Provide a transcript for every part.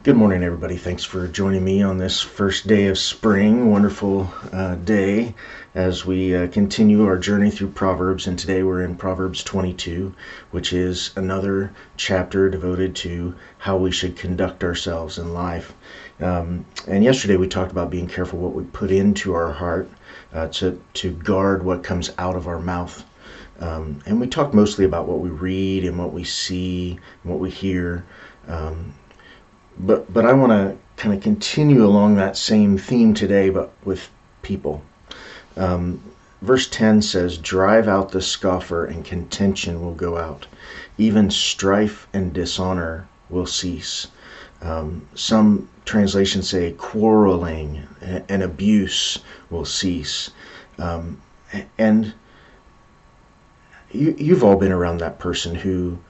Good morning, everybody. Thanks for joining me on this first day of spring. Wonderful day as we continue our journey through Proverbs. And today we're in Proverbs 22, which is another chapter devoted to how we should conduct ourselves in life. And yesterday we talked about being careful what we put into our heart to guard what comes out of our mouth. And we talked mostly about what we read and what we see and what we hear. But I want to kind of continue along that same theme today, but with people. Verse 10 says, "Drive out the scoffer, and contention will go out. Even strife and dishonor will cease." Some translations say quarreling and abuse will cease. And you've all been around that person who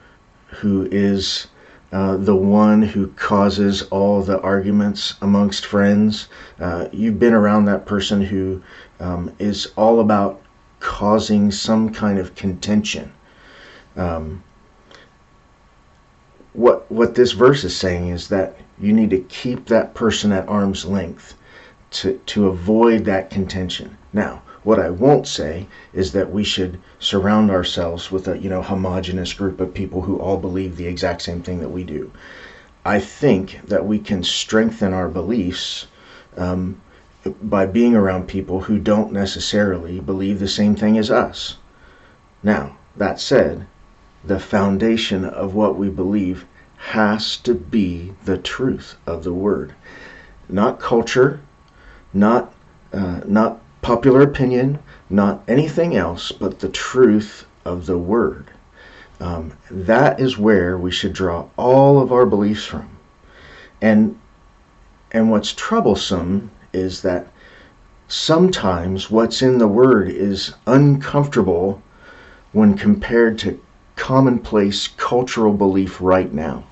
is the one who causes all the arguments amongst friends. You've been around that person who is all about causing some kind of contention. What this verse is saying is that you need to keep that person at arm's length to avoid that contention. Now, what I won't say is that we should surround ourselves with a homogenous group of people who all believe the exact same thing that we do. I think that we can strengthen our beliefs by being around people who don't necessarily believe the same thing as us. Now, that said, the foundation of what we believe has to be the truth of the Word. Not culture, not popular opinion, not anything else, but the truth of the Word. That is where we should draw all of our beliefs from. And what's troublesome is that sometimes what's in the Word is uncomfortable when compared to commonplace cultural belief right now.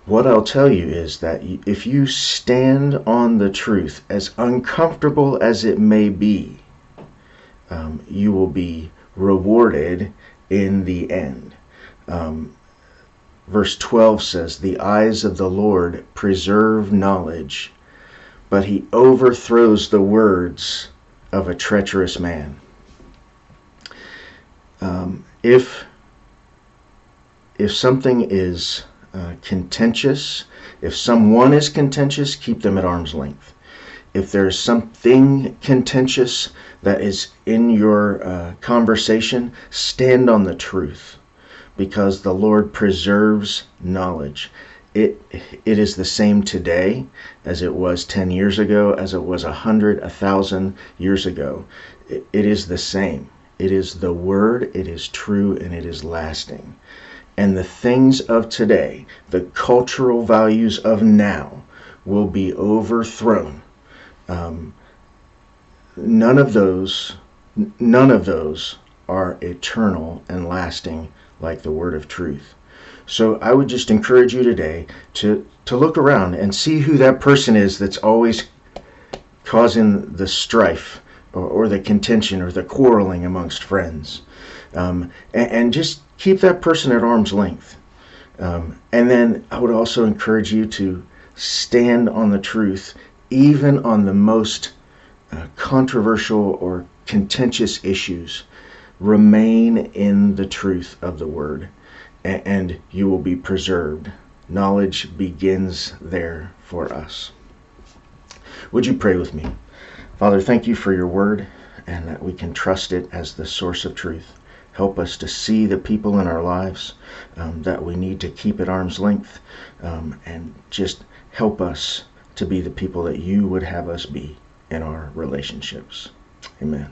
What I'll tell you is that if you stand on the truth, as uncomfortable as it may be, you will be rewarded in the end. Verse 12 says, "The eyes of the Lord preserve knowledge, but he overthrows the words of a treacherous man." If something is contentious, if someone is contentious, keep them at arm's length. If there's something contentious that is in your conversation, stand on the truth, because the Lord preserves knowledge. It is the same today as it was 10 years ago, as it was 100, 1,000 years ago. It is the same. It is the Word, it is true, and it is lasting. And the things of today, the cultural values of now, will be overthrown. None of those are eternal and lasting like the Word of truth. So I would just encourage you today to look around and see who that person is that's always causing the strife or the contention or the quarreling amongst friends. And just keep that person at arm's length. And then I would also encourage you to stand on the truth, even on the most controversial or contentious issues. Remain in the truth of the Word, and you will be preserved. Knowledge begins there for us. Would you pray with me? Father, thank you for your Word, and that we can trust it as the source of truth. Help us to see the people in our lives that we need to keep at arm's length, and just help us to be the people that you would have us be in our relationships. Amen.